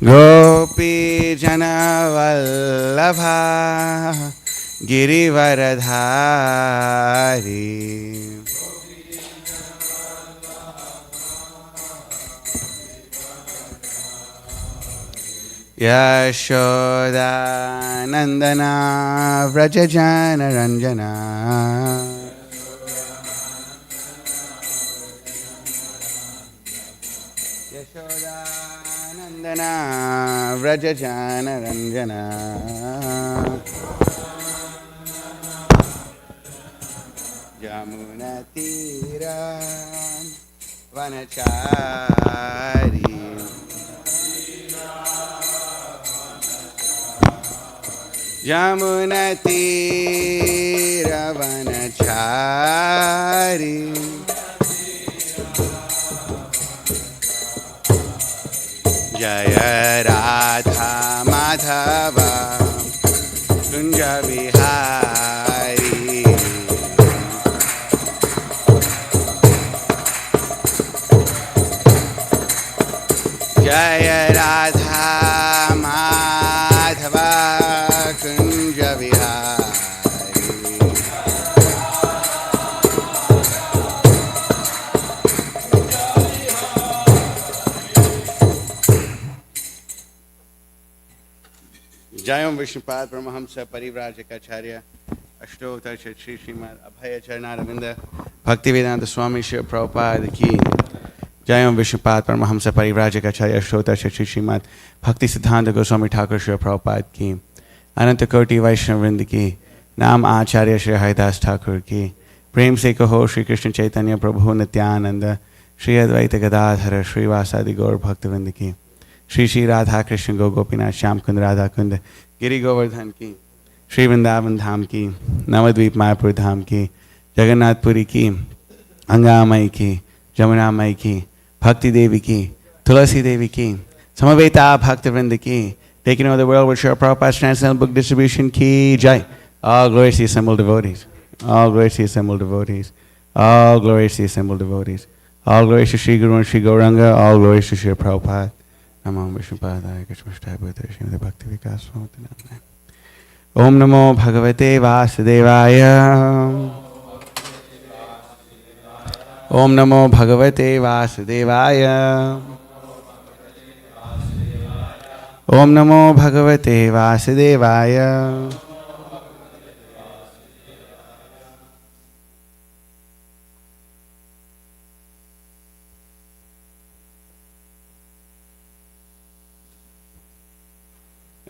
Gopi Jana Vallabha Girivaradhari Yashoda Nandana Vrajajana Ranjana Yashoda Nandana Vrajajana Ranjana Jamuna Tira Vanachari Jamuna Tira Vanachari Jaya Radha Madhava Kunja Vihari Jaya Radha Madhava Kunja Vihari Jayam Vishnupad Paramahamsa Parivrajacharya Ashtotar Shri Srimad Abhaya Charnaravinda Bhaktivedanta Swami Shri Prabhupada Ki Jayam Vishnupad Paramahamsa Parivrajacharya Ashtotar Shri Srimad Bhakti Siddhanta Goswami Thakur Shri Prabhupada Ki Ananta Koti Vaishnavrinda Ki Nam Acharya Shri Haridas Thakur Ki Prem Se Kaho Shri Krishna Chaitanya Prabhu Nityananda Shri Advaita Gadadhara Shri Vasadi Gaur Bhaktivinoda Ki Shri Shri Radha Krishna Go Gopinath Shyam Kund Radha Kund Giri Govardhan Ki Shri Vrindavan Dham Ki Navadvip Mayapur Dham Ki Jagannath Puri Ki Angamai Ki Jamuna Mai Ki Bhakti Devi Ki Tulasi Devi Ki Samaveta Bhaktivinoda Ki Taking over the world with Srila Prabhupada's Transcendental Book Distribution Ki Jai. All glories to the assembled devotees. All glories to the assembled devotees. All glories to the assembled devotees. All glories to Sri Guru and Sri Gauranga. All glories to Srila Prabhupada. Namo Vishnupadaya Krishna Bhutara Srimati Bhakti Vikas Swami. Om Namo Bhagavate Vasudevaya. Om Namo Bhagavate Vasudevaya. Om Namo Bhagavate Vasudevaya.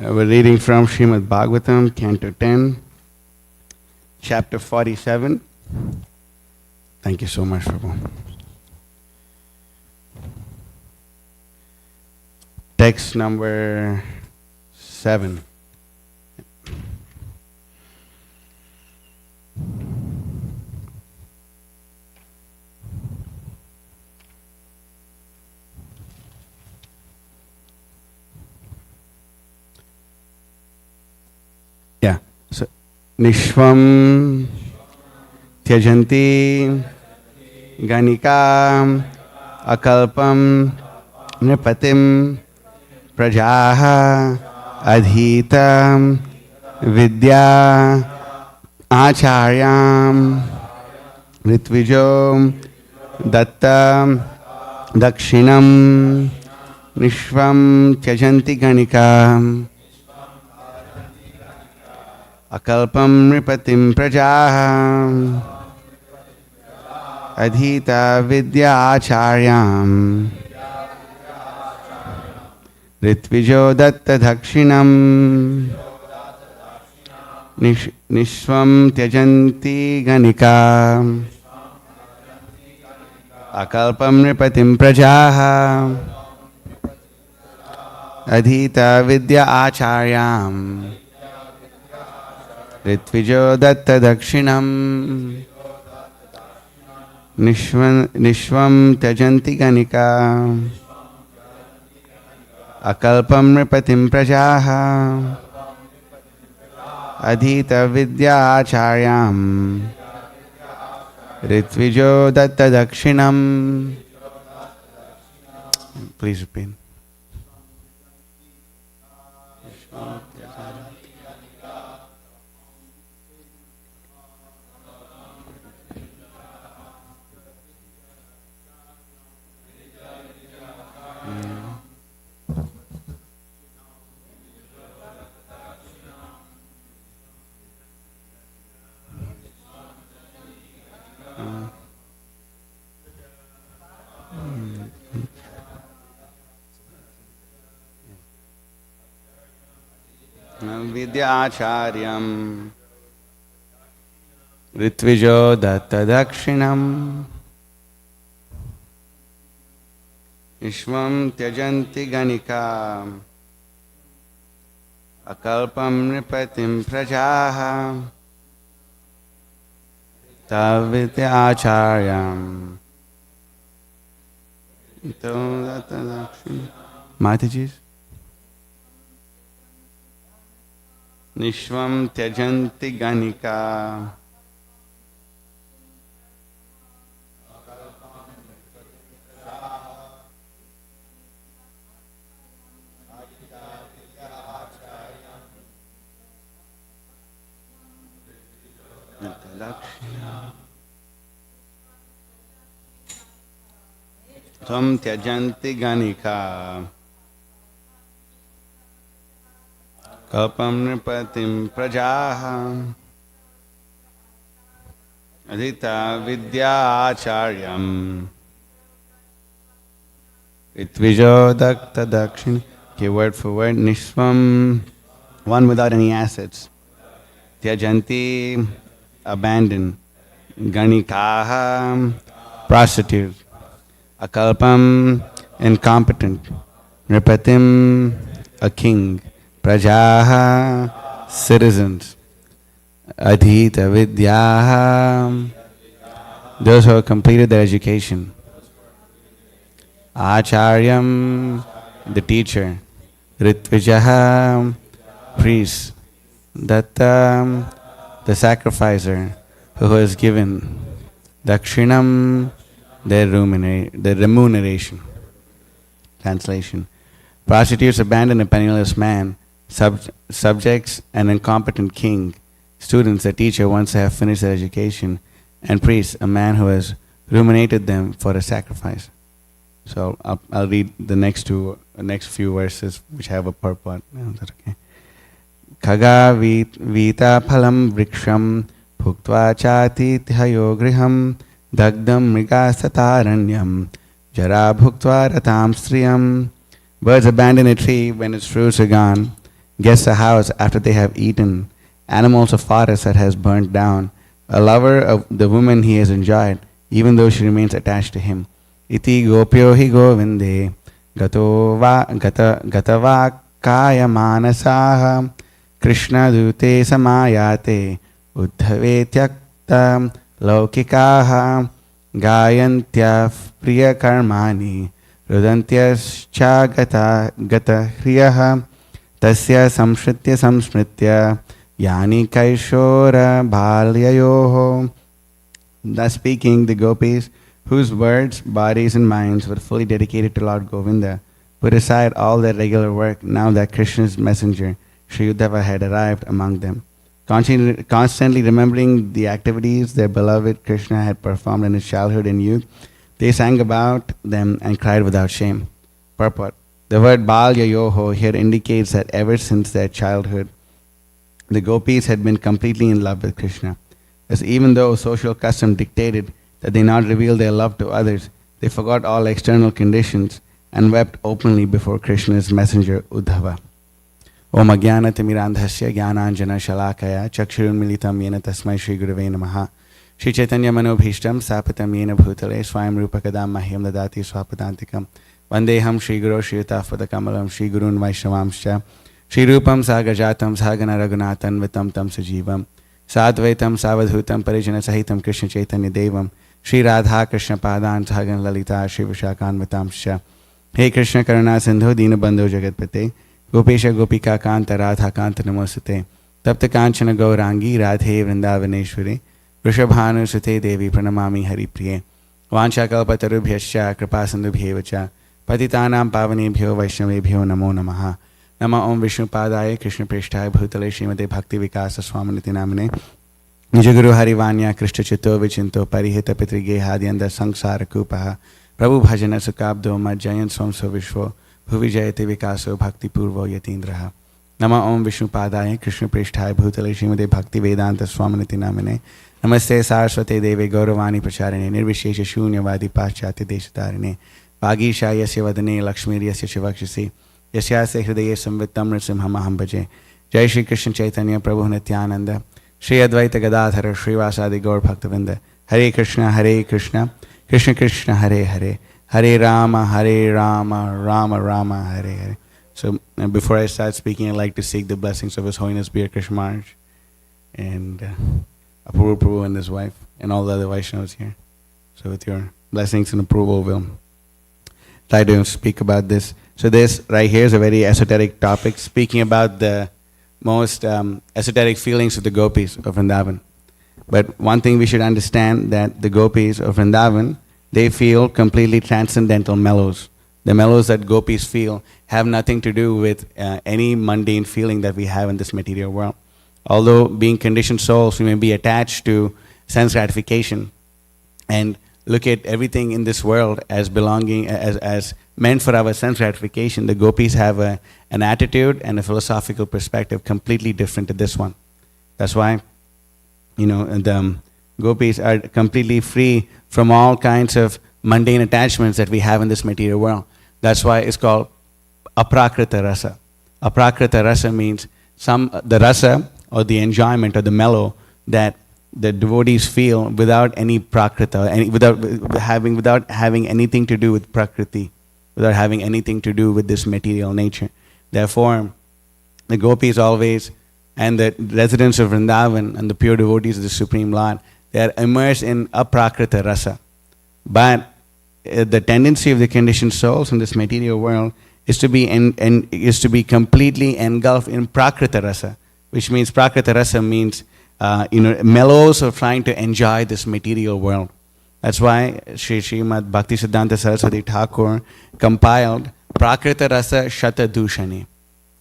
We're reading from Srimad Bhagavatam, Canto 10, Chapter 47. Thank you so much, Prabhu. Text number 7. Yeah. So, Nishvam Tyajanti Ganika Akalpam Nripatim Prajaha Adhita Vidya Acharyam Ritvijo Datta Dakshinam Nishvam Tyajanti Ganika Akalpam Nripatim Prajaha Adhita Vidya Acharyam Ritvijo Datta Dakshinam Nishvam Tyajanti Ganika Akalpam Nripatim Prajaha Adhita Vidya Acharyam Ritvijo Datta Dakshinam Nishvam Tyajanti Ganika Akalpam Nripatim Prajaha Adhita Vidya Acharyam Ritvijo Datta Dakshinam. Please repeat. Vidyacharyam Ritvijo Datta Dakshinam Ishvam Tyajanti Ganika Akalpam Nipatim Prajaha Tavidyacharyam Datta Dakshinam. Mataji's Nishvam Tyajanti Ganika Tvam Tyajanti Ganika Kalpam Nipatim Prajaha Adhita Vidya Acharyam Ritvijo Dakta Dakshin. Okay, word for word. Nishvam, one without any assets. Tyajanti, abandon. Ganikaha, prostitute. Akalpam, incompetent. Nipatim, a king. Prajaha, citizens. Adhita Vidyaha, those who have completed their education. Acharyam, the teacher. Ritvijaha, priest. Datta, the sacrificer, who has given. Dakshinam, their remuneration. Translation. Prostitutes abandon a penniless man. Subjects, an incompetent king. Students, a teacher once they have finished their education. And priests, a man who has ruminated them for a sacrifice. So I'll read the next few verses which have a purport. That's okay. Khaga vita phalam vriksham bhuktva chati thayo griham dagdam mrigasataranyam jara bhuktva ratam striyam. Birds abandon a tree when its fruits are gone. Guests a house after they have eaten. Animals a forest that has burnt down. A lover of the woman he has enjoyed, even though she remains attached to him. Iti gopyo hi govinde gatava kaya manasaha Krishna dute samayate uddhave tyakta laukikaha gayantya priya karmani rudantyascha gata hriyaha tasya samshritya yani kaishora balyayoho. Thus speaking, the gopis, whose words, bodies and minds were fully dedicated to Lord Govinda, put aside all their regular work now that Krishna's messenger, Sri Uddhava, had arrived among them. Constantly remembering the activities their beloved Krishna had performed in his childhood and youth, they sang about them and cried without shame. Purport. The word Balya Yoho here indicates that ever since their childhood, the gopis had been completely in love with Krishna. As even though social custom dictated that they not reveal their love to others, they forgot all external conditions and wept openly before Krishna's messenger Uddhava. Om Agyana Timirandhasya Gyananjana Shalakaya Chakshurunmilitam Yena Tasmai Shri Gurave Namaha Shri Chaitanya Manobhishtam Sapatam Yena Bhutale Swayam Rupakadam Mahyam Dadati Swapadantikam Vandeham Shri Guru Shri Tafadakamalam Shri Gurun Vaishnavamscha Shri Rupam Sagajatam Sagana Raghunathan Vitam Tam Sajivam Sadvaitam Savadhutam Parijana Sahitam Krishna Chaitanya Devam Shri Radha Krishna Padan Sagan Lalita Shri Vishakan Vitamscha. Hey Krishna Karuna Sindhu Dina Bandhu Jagatpate Gopesha Gopika Kanta Radha Kanta Namosate Tapta Kanchana Gaurangi Radhe Vrindavaneshwari Vrishabhanu Sute Devi Pranamami Hari Priye Vancha Kalpatarubhyascha Kripasandubhyevacha Patitanam Pavanebhyo Vaishnavebhyo Namo Namaha Nama Om Vishnu Padaya Krishna Prishthaya Bhutale Srimate Bhakti Vikasa Swaminiti Namane Nijaguru Harivanya Krishna Chito Vichinto Parihita Pitrige Hadyanda Sangsara Kupaha Prabhu Bhajana Sukabdo Madjayan Somso Vishwo Bhuvijayate Vikaso Bhakti Purvo Yatindraha Nama Om Vishnu Padaya Krishna Prishthaya Bhutale Srimate Bhakti Vedanta Swaminiti Namane Namaste Saraswate Deve Gauravani Pracharine Nirvishesha Shunyavadi Paschati Deshatarine Vagisha Yasya Vadane Lakshmi Yasya Shivakshasi Yasyase Hridaye Samvitam Nrsimhamaham Bhaje Jai Shri Krishna Chaitanya Prabhu Nityananda Shri Advaita Gadadhara Srivasadi Gaur Bhaktavinda Hare Krishna Krishna Krishna Hare Hare Hare Rama Rama Rama Hare Hare. So before I start speaking, I'd like to seek the blessings of His Holiness Bir Krishna Maharaj and Apurva Prabhu and his wife and all the other Vaishnavas here. So with your blessings and approval, we'll try to speak about this. So this right here is a very esoteric topic, speaking about the most esoteric feelings of the gopis of Vrindavan. But one thing we should understand, that the gopis of Vrindavan, they feel completely transcendental mellows. The mellows that gopis feel have nothing to do with any mundane feeling that we have in this material world. Although being conditioned souls, we may be attached to sense gratification and look at everything in this world as belonging, as meant for our sense gratification. The gopis have an attitude and a philosophical perspective completely different to this one. That's why, the gopis are completely free from all kinds of mundane attachments that we have in this material world. That's why it's called aprakrita rasa. Aprakrita rasa means the rasa or the enjoyment or the mellow that the devotees feel without any prakrita, without having anything to do with prakriti, without having anything to do with this material nature. Therefore, the gopis always, and the residents of Vrindavan and the pure devotees of the Supreme Lord, they are immersed in aprakrita rasa. But the tendency of the conditioned souls in this material world is to be completely engulfed in prakrita rasa, which means prakrita rasa means mellows of trying to enjoy this material world. That's why Srimad Bhaktisiddhanta Saraswati Thakur compiled Prakrita Rasa Shata Dushani.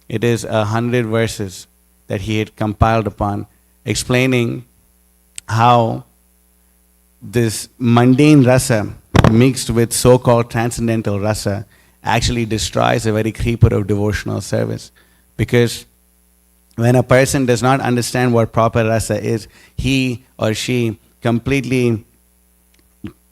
It is 100 verses that he had compiled upon, explaining how this mundane rasa mixed with so-called transcendental rasa actually destroys the very creeper of devotional service. Because when a person does not understand what proper rasa is, he or she completely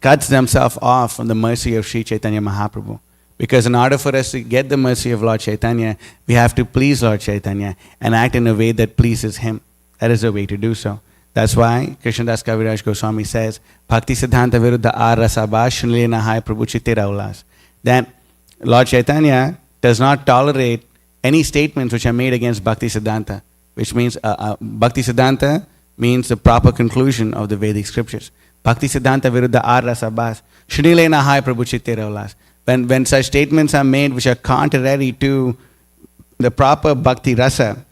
cuts themselves off from the mercy of Sri Chaitanya Mahaprabhu. Because in order for us to get the mercy of Lord Chaitanya, we have to please Lord Chaitanya and act in a way that pleases him. That is the way to do so. That's why Krishnadas Kaviraj Goswami says, Bhakti Siddhanta Viruddha Arasabha Shnile Nahai Prabhu Chittira Ulas. That Lord Chaitanya does not tolerate any statements which are made against Bhakti Siddhanta, which means Bhakti Siddhanta means the proper conclusion of the Vedic scriptures. Bhakti Siddhanta Viruddha Arasabha Shnile Nahai Prabhu Chittira Ulas. When such statements are made which are contrary to the proper bhakti rasa,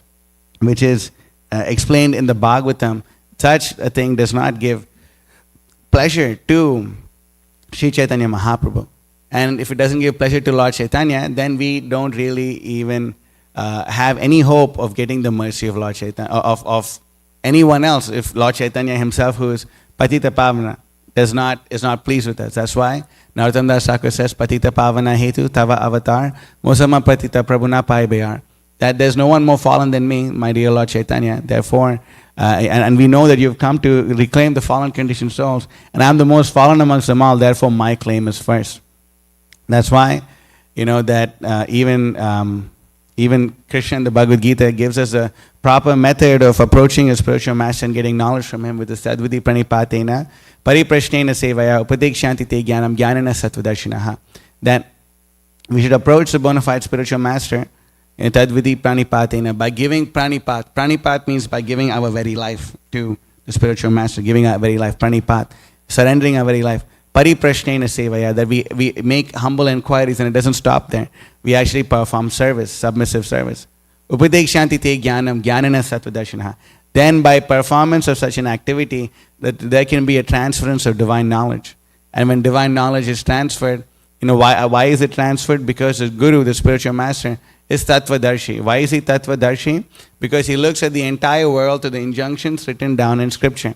which is explained in the Bhagavatam, such a thing does not give pleasure to Sri Chaitanya Mahaprabhu. And if it doesn't give pleasure to Lord Chaitanya, then we don't really even have any hope of getting the mercy of Lord Chaitanya, of anyone else. If Lord Chaitanya himself, who is Patita Pavana, is not pleased with us. That's why Narottam Das Thakur says, Patita Pavana Hetu Tava Avatar Mosama Patita Prabhuna Pai Bayar. That there's no one more fallen than me, my dear Lord Chaitanya. Therefore, and we know that you've come to reclaim the fallen conditioned souls, and I'm the most fallen amongst them all, therefore my claim is first. That's why, that even Krishna in the Bhagavad Gita gives us a proper method of approaching a spiritual master and getting knowledge from him with the Sadviti Pranipatena, Pariprashnena Sevaya, Upadekshanti Te Jnanam Jnanana Sattvadarshinaha. That we should approach the bona fide spiritual master in Tadviti Pranipatena by giving Pranipat. Pranipat means by giving our very life to the spiritual master, giving our very life. Pranipat, surrendering our very life. Pariprashnena Sevaya, that we make humble inquiries, and it doesn't stop there. We actually perform service, submissive service. Upadekshanti Te Jnanam Jnanana Sattvadarshinaha. Then by performance of such an activity, that there can be a transference of divine knowledge. And when divine knowledge is transferred, why is it transferred? Because the Guru, the spiritual master, is Tattvadarshi. Why is he Tattvadarshi? Because he looks at the entire world to the injunctions written down in scripture.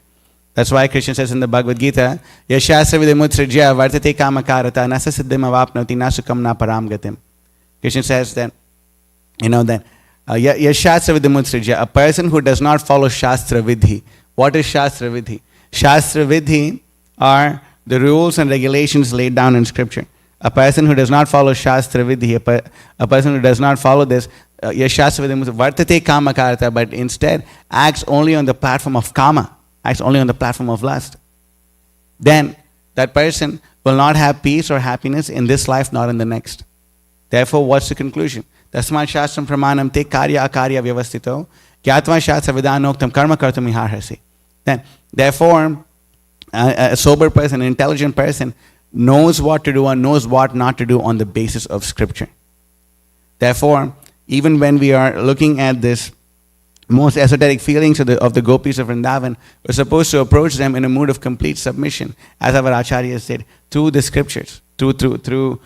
That's why Krishna says in the Bhagavad Gita, Yashasra vidimutsrijya vartate kamakarata nasa siddhim avapnoti nasukam na param gatim. Krishna says that, Yashasra vidimutsrijya, a person who does not follow Shastra Vidhi. What is Shastra Vidhi? Shastra Vidhi are the rules and regulations laid down in scripture. A person who does not follow Shastra Vidhi, a person who does not follow this, Yashastra Vidhi vartate kamakarata, but instead acts only on the platform of kama, acts only on the platform of lust, then that person will not have peace or happiness in this life, nor in the next. Therefore, what's the conclusion? Tasmat shastram pramanam te karya akarya vyavastito gyatva shastra vidanoktam karma kartum iharhasi. Then, therefore, a sober person, an intelligent person, knows what to do and knows what not to do on the basis of scripture. Therefore, even when we are looking at this most esoteric feelings of the gopis of Vrindavan, we're supposed to approach them in a mood of complete submission, as our Acharya said, through the scriptures, through the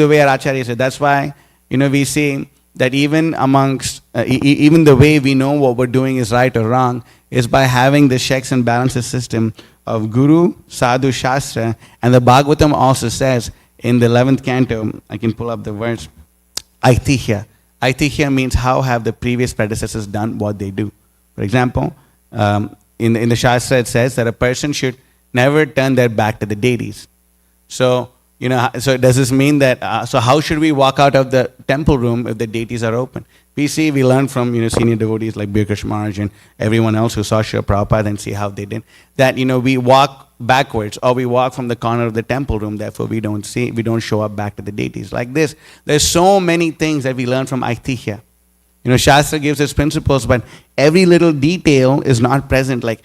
way our Acharya said. That's why, we see that even amongst, even the way we know what we're doing is right or wrong is by having the checks and balances system of Guru, Sadhu, Shastra. And the Bhagavatam also says in the 11th canto, I can pull up the verse, Aitihya. Aitihya means how have the previous predecessors done what they do. For example, in the Shastra it says that a person should never turn their back to the deities. So, so does this mean that, so how should we walk out of the temple room if the deities are open? We learn from, senior devotees like Birkash Maharaj and everyone else who saw Srila Prabhupada and see how they did, that, we walk backwards or we walk from the corner of the temple room, therefore we don't show up back to the deities. Like this, there's so many things that we learn from Aitihya. Shastra gives us principles, but every little detail is not present, like,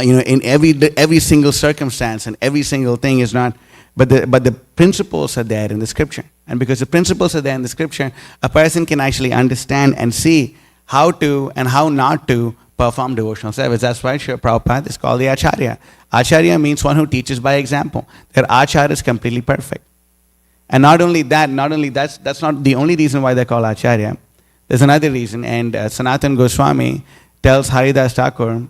in every single circumstance and every single thing is not, but the principles are there in the scripture. And because the principles are there in the scripture, a person can actually understand and see how to and how not to perform devotional service. That's why Srila Prabhupada is called the Acharya. Acharya means one who teaches by example. Their Acharya is completely perfect. And not only that's not the only reason why they're called Acharya. There's another reason, and Sanatana Goswami tells Haridas Thakur,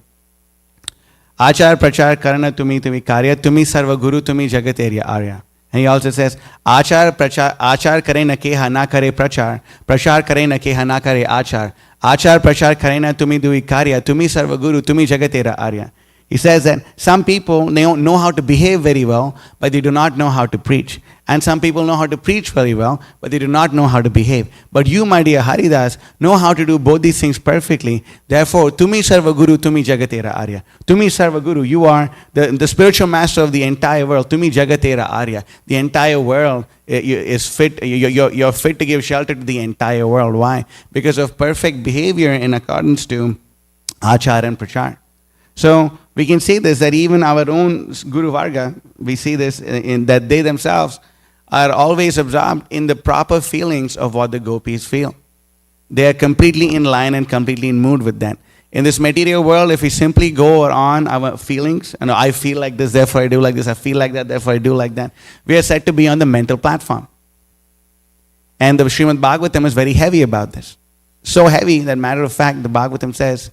Achar prachar karana tumi karya tumi sarva guru tumi jagat area arya. And he also says, Achar kare na keha na kare prachar kare na keha na kare achar prachar kare na tumi dui karya tumi sarva guru tumi jagat area arya. He says that some people know how to behave very well, but they do not know how to preach. And some people know how to preach very well, but they do not know how to behave. But you, my dear Haridas, know how to do both these things perfectly. Therefore, Tumi Sarva Guru, Tumi Jagatera Arya. Tumi Sarva Guru, you are the spiritual master of the entire world. Tumi Jagatera Arya. The entire world is fit. You're fit to give shelter to the entire world. Why? Because of perfect behavior in accordance to Achar and Prachar. So we can see this, that even our own Guru Varga, we see this in that they themselves are always absorbed in the proper feelings of what the gopis feel. They are completely in line and completely in mood with that. In this material world, if we simply go on our feelings, I feel like this, therefore I do like this, I feel like that, therefore I do like that, we are said to be on the mental platform. And the Srimad Bhagavatam is very heavy about this. So heavy that, matter of fact, the Bhagavatam says,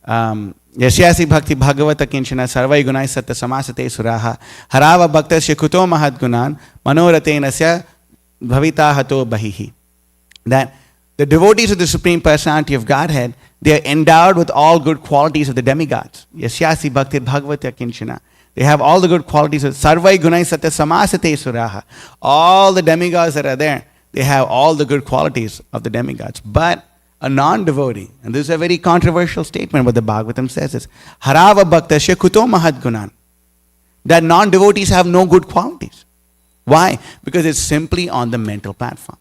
Yashyasi bhakti bhagavata kinchana sarvai gunai satta samasate suraha harava bhaktasya kuto mahad gunan manoratenasya bhavita hato bahihi. That the devotees of the Supreme Personality of Godhead, they are endowed with all good qualities of the demigods. Yashyasi bhakti bhagavata kinchana. They have all the good qualities of sarvai gunai satta samasate suraha. All the demigods that are there, they have all the good qualities of the demigods. But a non-devotee, and this is a very controversial statement, what the Bhagavatam says is, Harava bhaktasya kuto mahad gunan. That non-devotees have no good qualities. Why? Because it's simply on the mental platform.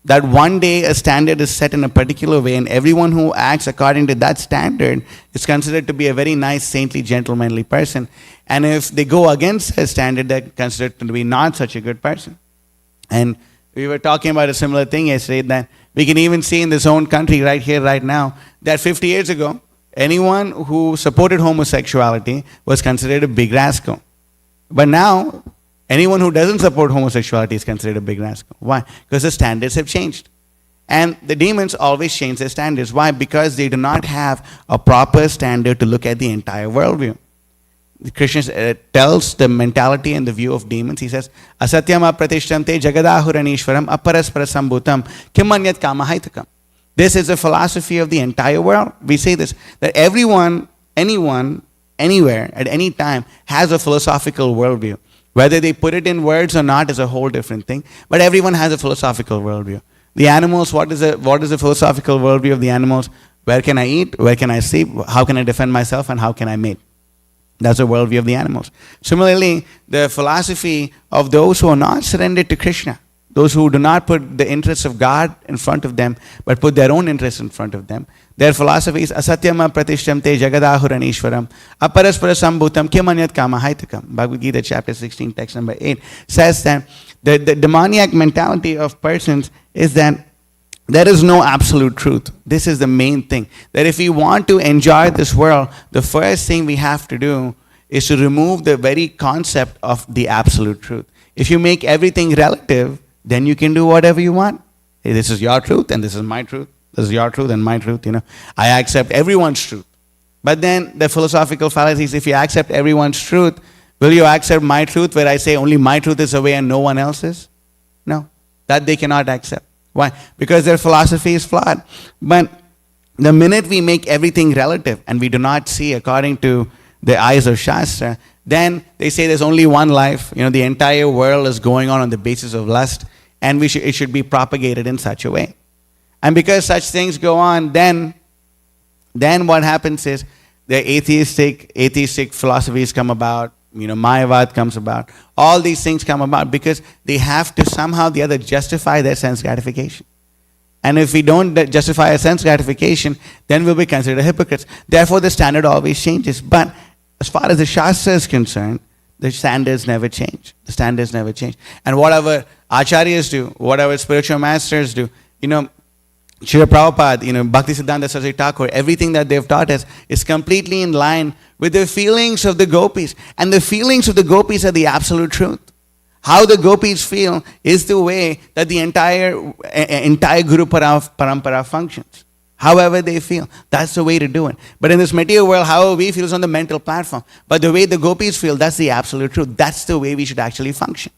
That one day a standard is set in a particular way, and everyone who acts according to that standard is considered to be a very nice, saintly, gentlemanly person. And if they go against a standard, they're considered to be not such a good person. And we were talking about a similar thing yesterday, that we can even see in this own country right here, right now, that 50 years ago, anyone who supported homosexuality was considered a big rascal. But now, Anyone who doesn't support homosexuality is considered a big rascal. Why? Because the standards have changed. And the demons always change their standards. Why? Because they do not have a proper standard to look at the entire worldview. The Krishna tells the mentality and the view of demons. He says, Asatyam apratishtamte jagadahuranishwaram aparaspara sambhutam kimanyat kamahaitakam. This is the philosophy of the entire world. We say this, that everyone, anyone, anywhere, at any time, has a philosophical worldview. Whether they put it in words or not is a whole different thing. But everyone has a philosophical worldview. The animals, what is the philosophical worldview of the animals? Where can I eat? Where can I sleep? How can I defend myself? And how can I mate? That's the worldview of the animals. Similarly, the philosophy of those who are not surrendered to Krishna, those who do not put the interests of God in front of them, but put their own interests in front of them, their philosophy is asatyam pratishtamte jagadahuranishwaram aparaspara sambhutam kimanyat kamahaitakam. Bhagavad Gita chapter 16, text number 8 says that the demoniac mentality of persons is that there is no absolute truth. This is the main thing. That if we want to enjoy this world, the first thing we have to do is to remove the very concept of the absolute truth. If you make everything relative, then you can do whatever you want. Hey, this is your truth and this is my truth. This is your truth and my truth. I accept everyone's truth. But then the philosophical fallacy is, if you accept everyone's truth, will you accept my truth where I say only my truth is the way and no one else's? No, that they cannot accept. Why? Because their philosophy is flawed. But the minute we make everything relative and we do not see according to the eyes of Shastra, then they say there's only one life. The entire world is going on the basis of lust, and it should be propagated in such a way. And because such things go on, then what happens is the atheistic philosophies come about. Mayavad comes about. All these things come about because they have to somehow or the other justify their sense gratification. And if we don't justify our sense gratification, then we'll be considered hypocrites. Therefore, the standard always changes. But as far as the Shastra is concerned, the standards never change. The standards never change. And whatever acharyas do, whatever spiritual masters do, Srila Prabhupada, Bhakti Siddhanta Saraswati Thakur, everything that they've taught us is completely in line with the feelings of the gopis. And the feelings of the gopis are the absolute truth. How the gopis feel is the way that the entire Guru Parampara functions. However they feel, that's the way to do it. But in this material world, however we feel is on the mental platform. But the way the gopis feel, that's the absolute truth. That's the way we should actually function.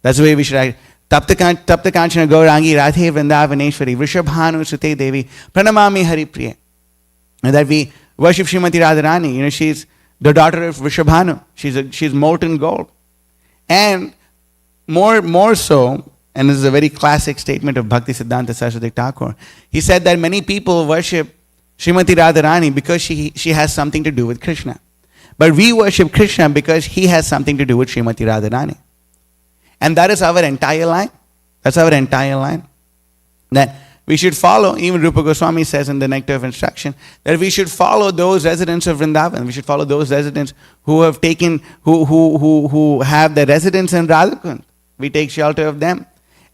That's the way we should actually. Tapta Kanchana Gaurangi Radhe Vrindavaneshwari Vrishabhanu Sute Devi Pranamami Hari Priya. And that we worship Srimati Radharani. She's the daughter of Vrishabhanu. She's molten gold. And more so, and this is a very classic statement of Bhakti Siddhanta Saraswati Thakur, he said that many people worship Srimati Radharani because she has something to do with Krishna. But we worship Krishna because he has something to do with Srimati Radharani. And that is our entire line. That's our entire line. That we should follow, even Rupa Goswami says in the Nectar of Instruction, that we should follow those residents of Vrindavan. We should follow those residents who have taken, who have their residence in Radhakund. We take shelter of them.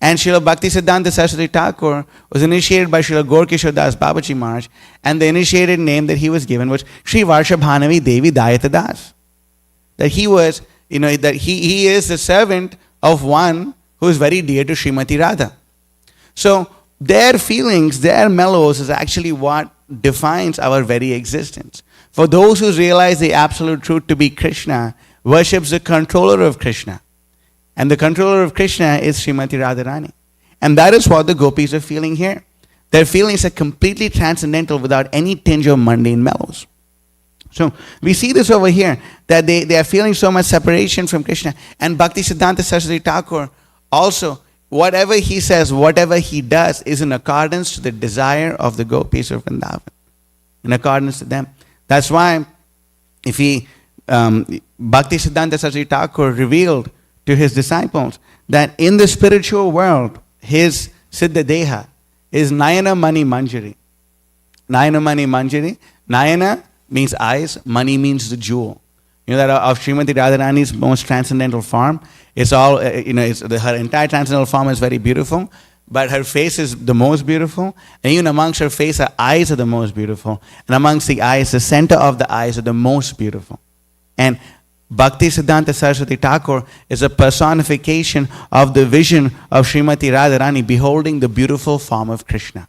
And Srila Bhakti Siddhanta Saraswati Thakur was initiated by Srila Gaurkishore Das Babaji Maharaj, and the initiated name that he was given was Sri Varshabhanavi Devi Dayata Das. That he was, that he is the servant of one who is very dear to Srimati Radha. So their feelings, their mellows is actually what defines our very existence. For those who realize the absolute truth to be Krishna, worships the controller of Krishna. And the controller of Krishna is Srimati Radharani. And that is what the gopis are feeling here. Their feelings are completely transcendental without any tinge of mundane mellows. So we see this over here, that they are feeling so much separation from Krishna. And Bhakti Siddhanta Saraswati Thakur also, whatever he says, whatever he does is in accordance to the desire of the gopis of Vrindavan. In accordance to them. That's why if Bhakti Siddhanta Saraswati Thakur revealed to his disciples that in the spiritual world, his Siddha Deha is Nayana Mani Manjari. Nayana Mani Manjari. Nayana means eyes, Mani means the jewel. That of Srimati Radharani's most transcendental form, it's all, her entire transcendental form is very beautiful, but her face is the most beautiful, and even amongst her face, her eyes are the most beautiful, and amongst the eyes, the center of the eyes are the most beautiful. And Bhakti Siddhanta Saraswati Thakur is a personification of the vision of Srimati Radharani beholding the beautiful form of Krishna.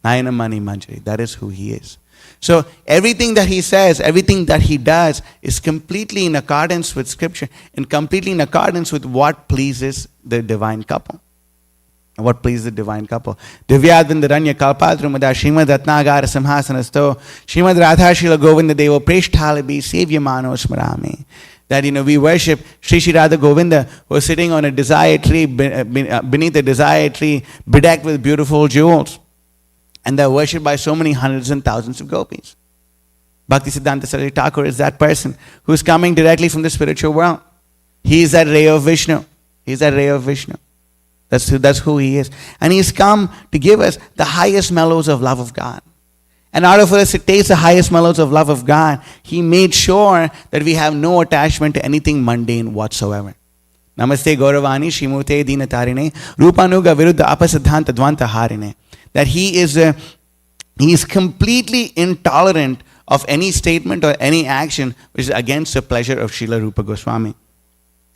Nayana Mani Manjari, that is who he is. So everything that he says, everything that he does is completely in accordance with scripture and completely in accordance with what pleases the divine couple. What pleases the divine couple. Divyadvindaranya Kalpadrumada Srimad Ratnagara Simhasanasto Srimad Radhashila Govinda Devo Preshtalabi Sevyamano Smarami. That, we worship Sri Sri Radha Govinda, who is sitting on a desire tree, beneath a desire tree, bedecked with beautiful jewels. And they're worshipped by so many hundreds and thousands of gopis. Bhakti Siddhanta Saraswati Thakur is that person who is coming directly from the spiritual world. He is that ray of Vishnu. He is that ray of Vishnu. That's who he is. And he's come to give us the highest mellows of love of God. And in order for us to taste the highest mellows of love of God, he made sure that we have no attachment to anything mundane whatsoever. Namaste Gauravani Shrimute Dinatarine Rupanuga Viruddha Apasiddhanta Dvanta Harine. That he is completely intolerant of any statement or any action which is against the pleasure of Srila Rupa Goswami.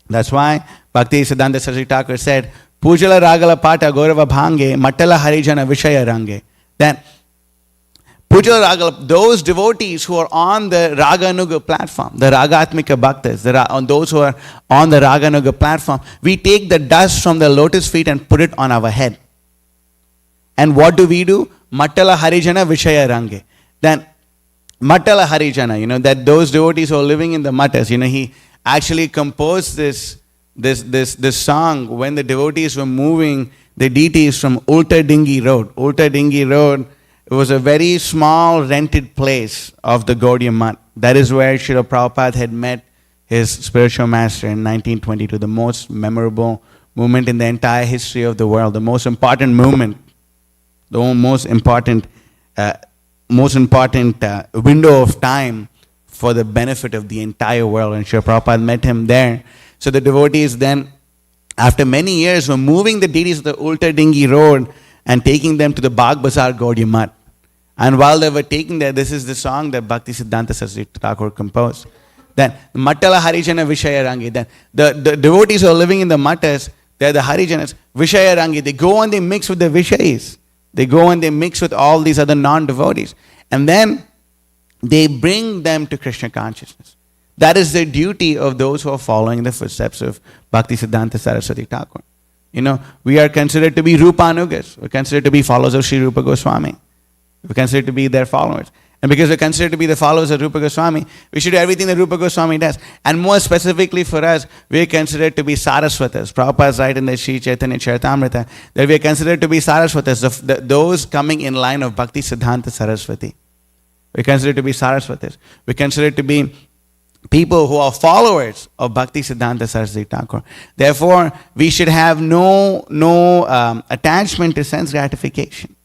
That's why Bhakti Siddhanta Saraswati Thakur said, Pujala Ragala Pata Gaurava Bhange Matala Harijana Vishaya Range. That Pujala Ragala, those devotees who are on the Raganuga platform, the Ragatmika Bhaktas, on those who are on the Raganuga platform, we take the dust from the lotus feet and put it on our head. And what do? Matala Harijana Vishaya Range. Then Matala Harijana, that those devotees who are living in the mattas, he actually composed this song when the devotees were moving the deities from Ulta Dingi Road. Ulta Dingi Road, it was a very small rented place of the Gaudiya Math. That is where Srila Prabhupada had met his spiritual master in 1922, the most memorable movement in the entire history of the world, the most important movement, the most important window of time for the benefit of the entire world. And Srila Prabhupada met him there. So the devotees then, after many years, were moving the deities of the Ulta Dingi Road and taking them to the Bagh Bazaar Gaudiya Math. And while they were taking there, this is the song that Bhakti Siddhanta Saraswati Thakur composed. Then, Matala Harijana Vishaya Rangi. Then, the devotees who are living in the mattas, they are the Harijanas. Vishaya Rangi. They go and they mix with the Vishayas. They go and they mix with all these other non-devotees. And then, they bring them to Krishna consciousness. That is the duty of those who are following the footsteps of Bhakti Siddhanta Saraswati Thakur. We are considered to be Rupanugas. We're considered to be followers of Sri Rupa Goswami. We're considered to be their followers. And because we're considered to be the followers of Rupa Goswami, we should do everything that Rupa Goswami does. And more specifically for us, we're considered to be Saraswatas. Prabhupada's right in the Sri Chaitanya Charitamrita that we're considered to be Saraswatas, those coming in line of Bhakti Siddhanta Saraswati. We're considered to be Saraswatas. We're considered to be people who are followers of Bhakti Siddhanta Saraswati Thakur. Therefore, we should have no attachment to sense gratification.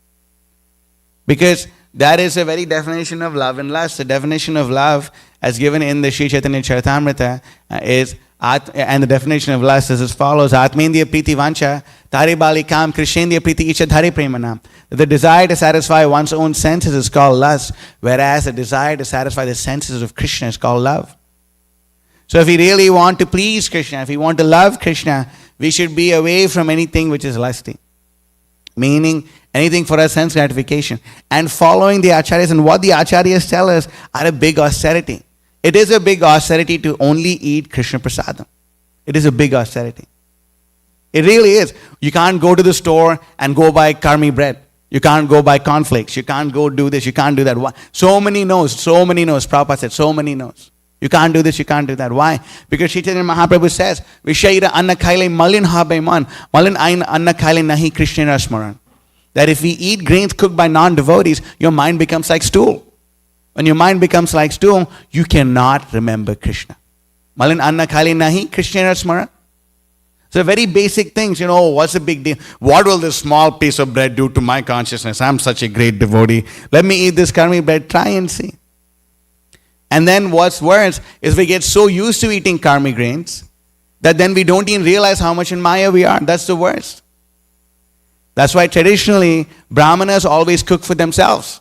Because that is a very definition of love and lust. The definition of love as given in the Sri Chaitanya Charitamrita is, and the definition of lust is as follows: Atmendriya Priti Vancha, Tare Bali Kam, Krishendriya Priti Icha Dhare Premanam. The desire to satisfy one's own senses is called lust, whereas the desire to satisfy the senses of Krishna is called love. So if we really want to please Krishna, if we want to love Krishna, we should be away from anything which is lusty. Meaning anything for our sense gratification. And following the acharyas, and what the acharyas tell us are a big austerity. It is a big austerity to only eat Krishna prasadam. It is a big austerity. It really is. You can't go to the store and go buy karmi bread. You can't go buy cornflakes. You can't go do this. You can't do that. So many no's. Prabhupada said, so many no's. You can't do this, you can't do that. Why? Because Chaitanya Mahaprabhu says, Vishaira anna khaile malin habe man, malin ain anna khaile nahi Krishna rasmaran. That if we eat grains cooked by non-devotees, your mind becomes like stool. When your mind becomes like stool, you cannot remember Krishna. Malin anna khaile nahi Krishna rasmaran. So very basic things, what's the big deal? What will this small piece of bread do to my consciousness? I'm such a great devotee. Let me eat this karmi bread, try and see. And then what's worse is we get so used to eating karmi grains that then we don't even realize how much in Maya we are. That's the worst. That's why traditionally Brahmanas always cook for themselves.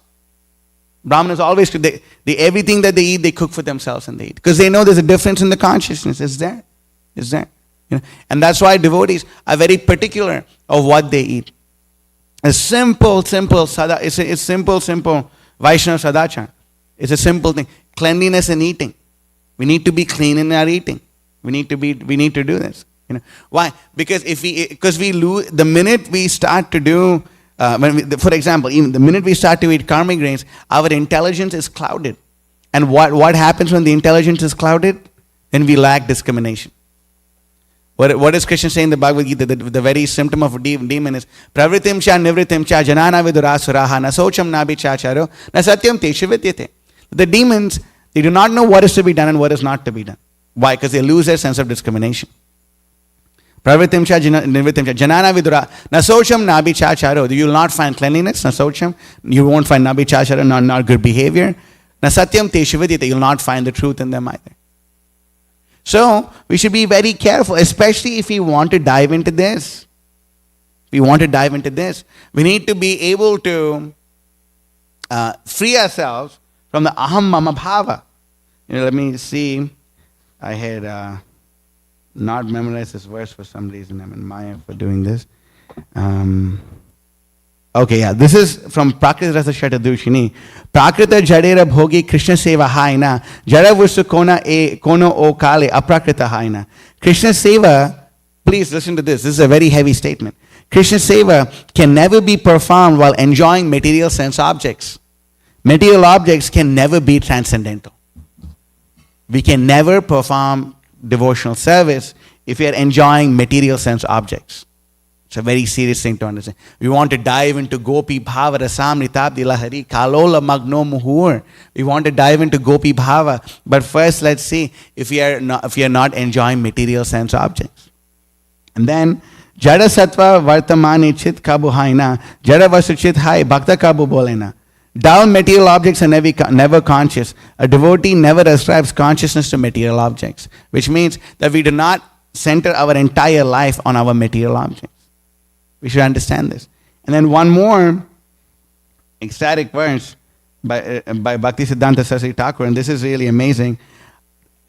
Brahmanas always cook. Everything that they eat, they cook for themselves and they eat. Because they know there's a difference in the consciousness. It's there. It's there. And that's why devotees are very particular of what they eat. A simple sada. It's simple Vaishnava sadachar. It's a simple thing. Cleanliness in eating. We need to be clean in our eating. We need to do this. Why? Because we lose the minute we start to do. For example, even the minute we start to eat karmic grains, our intelligence is clouded. And what happens when the intelligence is clouded? Then we lack discrimination. What does Krishna say in the Bhagavad Gita? The very symptom of a demon is pravritim cha nivritim cha janana vidurasuraha na socham nabi chacharo na satyam teshu vidyate. The demons, they do not know what is to be done and what is not to be done. Why? Because they lose their sense of discrimination. Pravritim cha nivritim cha janana vidura na socham nabi chacharo. You will not find cleanliness, na socham. You won't find nabi chacharo, not good behavior. Na satyam teshu vidyate. You will not find the truth in them either. So, we should be very careful, especially if we want to dive into this. We need to be able to free ourselves from the aham mama bhava. Let me see. I had not memorized this verse for some reason. I'm in Maya for doing this. This is from Prakrita Rasa Shatadushini. Prakrita Jadera Bhogi Krishna Seva Haina. Jara Vusu Kono O Kale Aprakrita Haina. Krishna Seva, please listen to this. This is a very heavy statement. Krishna Seva can never be performed while enjoying material sense objects. Material objects can never be transcendental. We can never perform devotional service if we are enjoying material sense objects. It's a very serious thing to understand. We want to dive into Gopi Bhava Rasam Nitabdi Lahari Kalola Magno Muhur. We want to dive into Gopi Bhava. But first let's see if we are not enjoying material sense objects. And then Jada Sattva Vartamani Chit Kabu Haina Jada Vasu Chit Hai Bhakta Kabu Bolena. Dull material objects are never conscious. A devotee never ascribes consciousness to material objects. Which means that we do not center our entire life on our material objects. We should understand this. And then one more ecstatic verse by Bhakti Siddhanta Saraswati Thakur, and this is really amazing.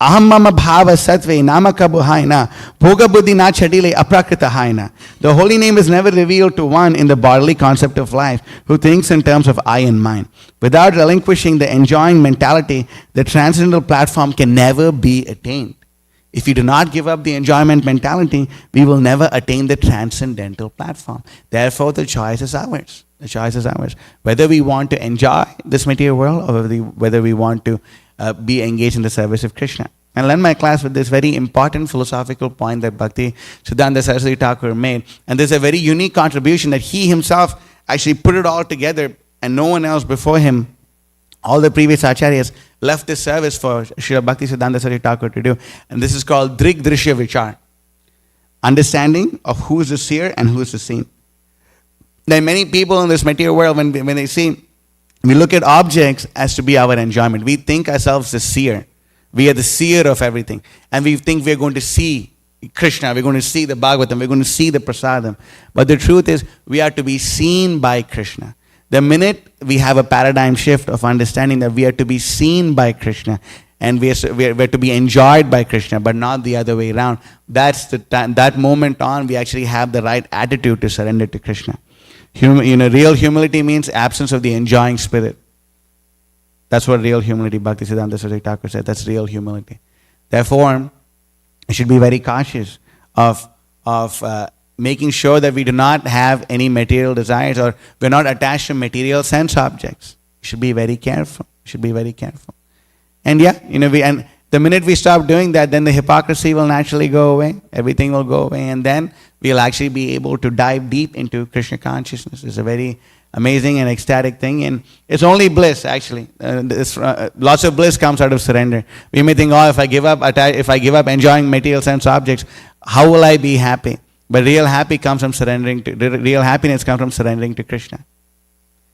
Aham mama bhava sattve namaka buhaina bhoga buddhi na chadile aprakrita haina. The holy name is never revealed to one in the bodily concept of life who thinks in terms of I and mine. Without relinquishing the enjoying mentality, the transcendental platform can never be attained. If we do not give up the enjoyment mentality, we will never attain the transcendental platform. Therefore, the choice is ours. The choice is ours. Whether we want to enjoy this material world or whether we want to be engaged in the service of Krishna. I'll end my class with this very important philosophical point that Bhakti Siddhanta Saraswati Thakur made. And there's a very unique contribution that he himself actually put it all together and no one else before him. All the previous acharyas left this service for Srila Bhakti Siddhanta Saraswati Thakur to do. And this is called Drig Drishya Vichar. Understanding of who is the seer and who is the seen. There are many people in this material world, when they see, we look at objects as to be our enjoyment. We think ourselves the seer. We are the seer of everything. And we think we're going to see Krishna, we're going to see the Bhagavatam, we're going to see the Prasadam. But the truth is, we are to be seen by Krishna. The minute we have a paradigm shift of understanding that we are to be seen by Krishna and we are to be enjoyed by Krishna, but not the other way around, that's that moment on, we actually have the right attitude to surrender to Krishna. Real humility means absence of the enjoying spirit. That's what real humility, Bhakti Siddhanta Saraswati Thakur said. That's real humility. Therefore, we should be very cautious of making sure that we do not have any material desires or we're not attached to material sense objects. We should be very careful. And and the minute we stop doing that, then the hypocrisy will naturally go away. Everything will go away, and then we'll actually be able to dive deep into Krishna consciousness. It's a very amazing and ecstatic thing, and it's only bliss actually. Lots of bliss comes out of surrender. We may think, if I give up enjoying material sense objects, how will I be happy? But real happiness comes from surrendering to Krishna.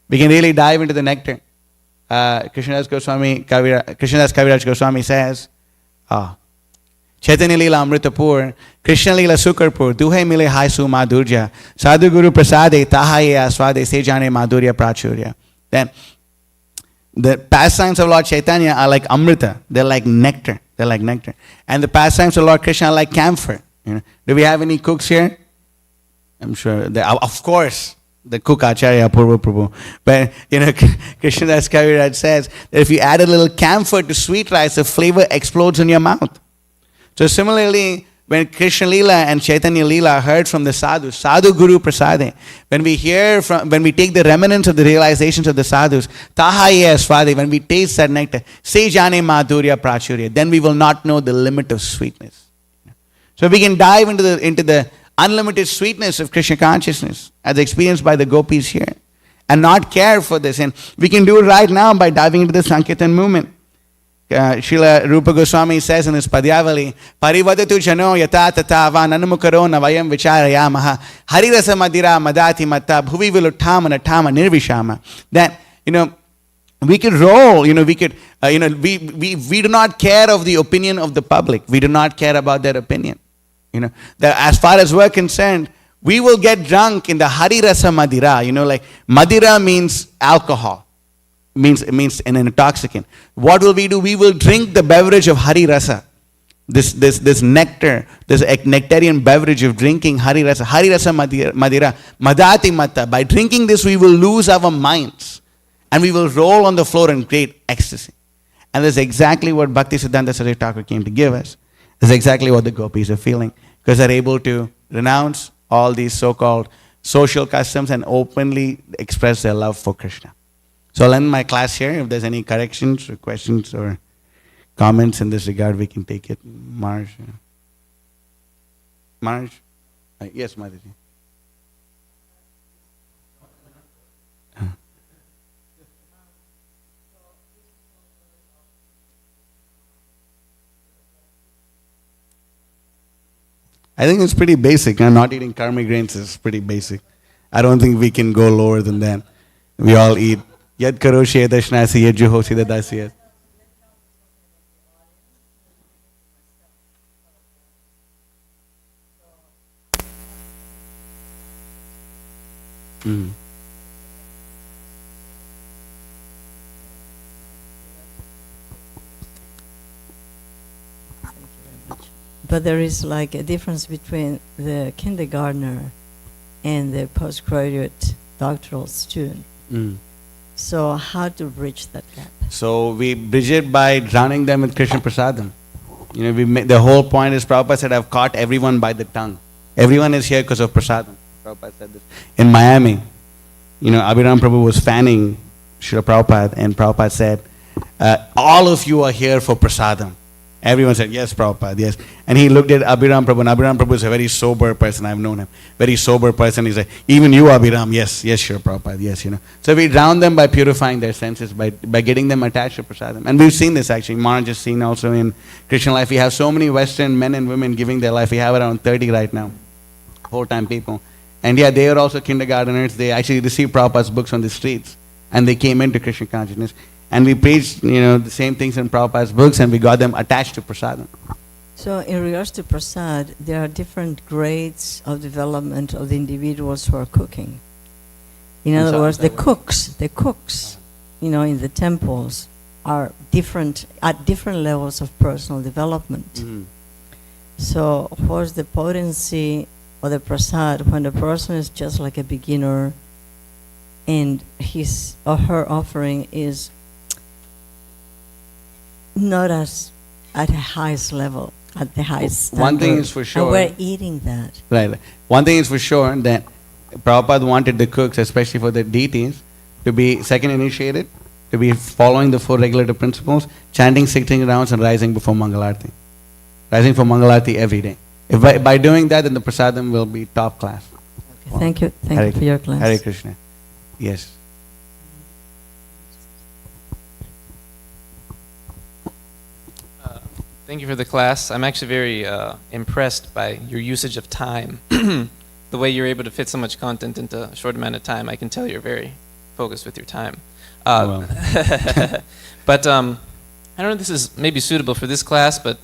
We can really dive into the nectar. Krishnadas Kaviraj Goswami says, Chaitanya Leela Amritapur, Krishna Leela Sukarpur, Duhai Mile Hai Su Madhurja, Sadhu Guru Prasade, Tahaye Aswade, Sejane Madhurya Prachurya. Then, The pastimes of Lord Chaitanya are like Amrita. They're like nectar. They're like nectar. And the pastimes of Lord Krishna are like camphor. Do we have any cooks here? I'm sure. Of course, the cook Acharya Apurva Prabhu. But, Krishnadas Kaviraj says that if you add a little camphor to sweet rice, the flavor explodes in your mouth. So similarly, when Krishna Leela and Chaitanya Leela heard from the sadhus, Sadhu Guru Prasade, when we take the remnants of the realizations of the sadhus, Tahaye Aswade, when we taste that nectar, Se Jane Madhurya Prachurya, then we will not know the limit of sweetness. So we can dive into the unlimited sweetness of Krishna consciousness as experienced by the gopis here and not care for this. And we can do it right now by diving into the Sankirtan movement. Srila Rupa Goswami says in his Padyavali, Parivadatu jano yata tata va nanamukaro navayam vicharayamaha harirasa madira madati matta bhuvi viluttama natama nirvishama. That, we could roll, we do not care of the opinion of the public. We do not care about their opinion. That as far as we're concerned, we will get drunk in the harirasa madira. Like madira means alcohol. It means an intoxicant. What will we do? We will drink the beverage of Hari Rasa. This nectar, this nectarian beverage of drinking Hari Rasa. Hari Rasa Madira. Madati Matta. By drinking this, we will lose our minds. And we will roll on the floor in great ecstasy. And that's exactly what Bhakti Siddhanta Saraswati Thakur came to give us. That's exactly what the gopis are feeling. Because they're able to renounce all these so-called social customs and openly express their love for Krishna. So I'll end my class here. If there's any corrections or questions or comments in this regard, we can take it. Marj? Yes, Mataji. I think it's pretty basic. Not eating karmic grains is pretty basic. I don't think we can go lower than that. We all eat. Yad karoshi edashnasi yad juhosi dadasiyat. But there is like a difference between the kindergartner and the postgraduate doctoral student. So how to bridge that gap? So we bridge it by drowning them with Krishna Prasadam. The whole point is Prabhupada said, I've caught everyone by the tongue. Everyone is here because of Prasadam. Prabhupada said this. In Miami, Abhiram Prabhu was fanning Srila Prabhupada, and Prabhupada said, all of you are here for Prasadam. Everyone said, yes, Prabhupada, yes. And he looked at Abhiram Prabhu, and Abhiram Prabhu is a very sober person. I've known him. Very sober person. He said, even you, Abhiram, yes, sure, Prabhupada, yes, So we drown them by purifying their senses, by getting them attached to Prasadam. And we've seen this actually. Maharaj has seen also in Christian life. We have so many Western men and women giving their life. We have around 30 right now, whole-time people. And yeah, they are also kindergarteners. They actually received Prabhupada's books on the streets. And they came into Krishna consciousness. And we preached, the same things in Prabhupada's books, and we got them attached to prasadam. So in regards to prasad, there are different grades of development of the individuals who are cooking. In other words, the cooks, in the temples are different, at different levels of personal development. Mm-hmm. So what's the potency of the prasad when the person is just like a beginner and his or her offering is not as at the highest level, at the highest standard. One thing is for sure. And we're eating that. Right. One thing is for sure that Prabhupada wanted the cooks, especially for the deities, to be second initiated, to be following the 4 regulative principles, chanting 16 rounds and rising before Mangalarti. Rising for Mangalarti every day. If by doing that, then the prasadam will be top class. Okay, thank you. Thank you for your class. Hare Krishna. Yes. Thank you for the class. I'm actually very impressed by your usage of time. The way you're able to fit so much content into a short amount of time. I can tell you're very focused with your time. But I don't know if this is maybe suitable for this class, but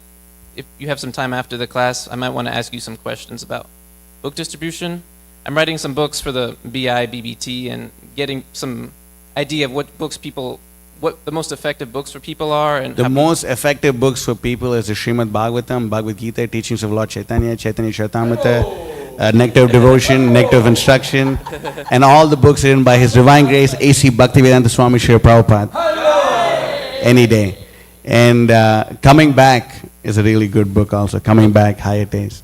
if you have some time after the class, I might want to ask you some questions about book distribution. I'm writing some books for the BI, BBT, and getting some idea of what books people what the most effective books for people are, and The how most effective books for people is the Srimad Bhagavatam, Bhagavad Gita, Teachings of Lord Chaitanya, Chaitanya Charitamrita, Nectar of Devotion, Nectar of Instruction, and all the books written by His Divine Grace, A.C. Bhaktivedanta Swami Srila Prabhupada. Any day. And Coming Back is a really good book also. Coming Back, Higher Taste.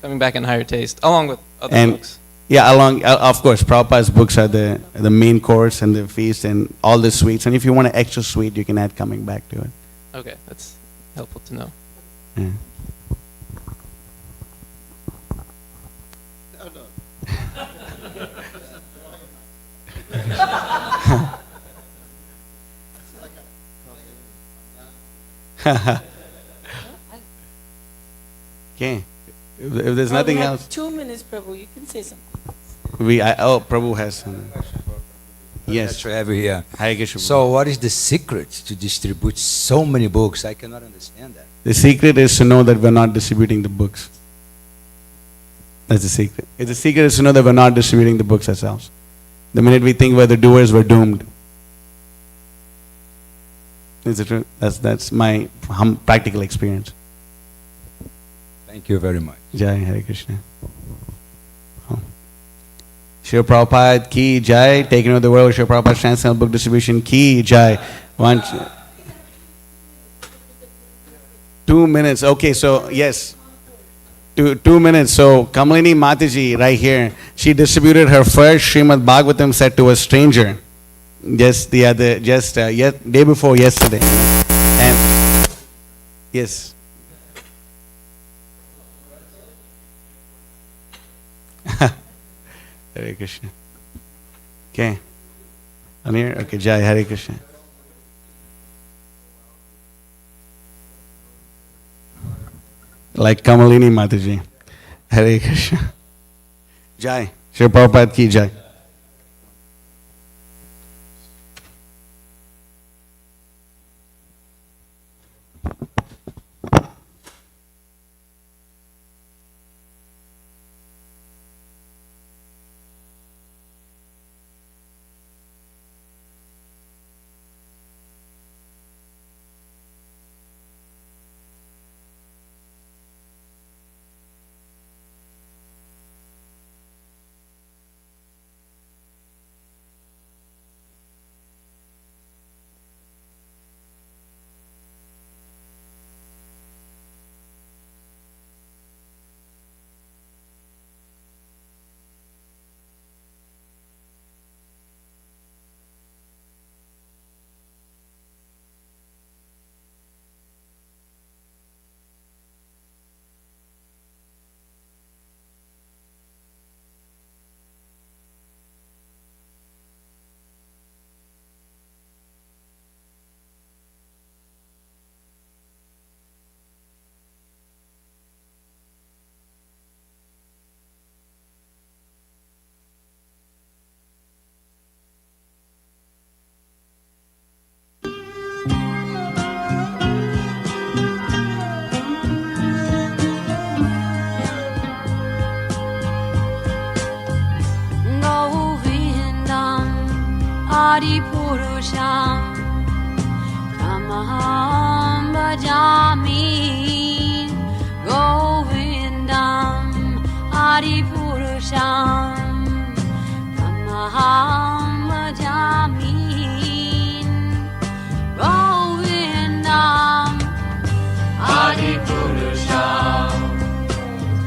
Coming Back in Higher Taste, along with other And books. yeah, of course, Prabhupada's books are the main course and the feast and all the sweets. And if you want an extra sweet, you can add Coming Back to it. Okay, that's helpful to know. Yeah. Okay. If there's nothing we have else, 2 minutes, Prabhu. You can say something. Prabhu has something. Yes. That's why I have you here. Hare Krishna. So, what is the secret to distribute so many books? I cannot understand that. The secret is to know that we're not distributing the books. That's the secret. The secret is to know that we're not distributing the books ourselves. The minute we think we're the doers, we're doomed. Is it true? That's my practical experience. Thank you very much. Jai Hare Krishna. Srila Prabhupada ki jai, taking over the world, Srila Prabhupada's transcendental book distribution ki jai. 2 minutes. Okay, so yes. 2 minutes. So Kamalini Mataji right here, she distributed her first Srimad Bhagavatam set to a stranger. Day before yesterday. And yes. Hare Krishna. Okay. I'm here? Okay, Jai Hare Krishna. Like Kamalini Mataji. Hare Krishna. Jai. Shri Prabhupada ki jai. Purusham Tamaham Bhajami Govindam Adi Purusham Tamaham Bhajami Govindam Adi Purusham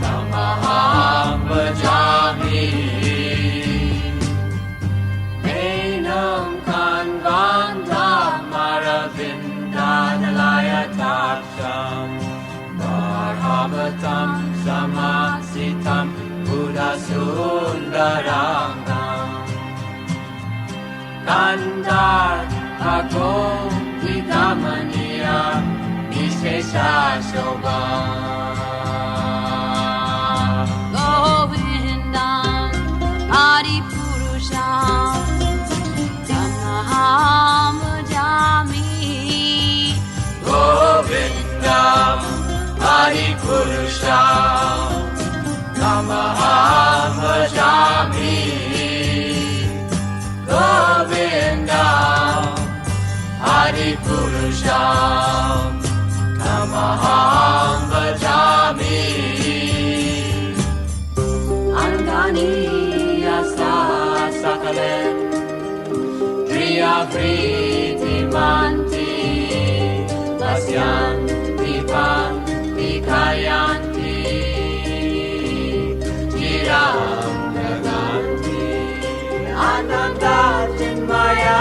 Tamaham Bhajami Bharavatam Samasitam Buddha Sundarangam Nandar Agom Vidamaniya Vishesha Shobham Govindam Adi Purusham Tamaham Bhajami Govindam Adi Purusham Tamaham Bhajami Govindam Purusham Tamaham Bhajami Angani Asa Sakalen Priya Priti Manti Pasyanti Panti Kayanti Chiram Naganti Ananda Chinmaya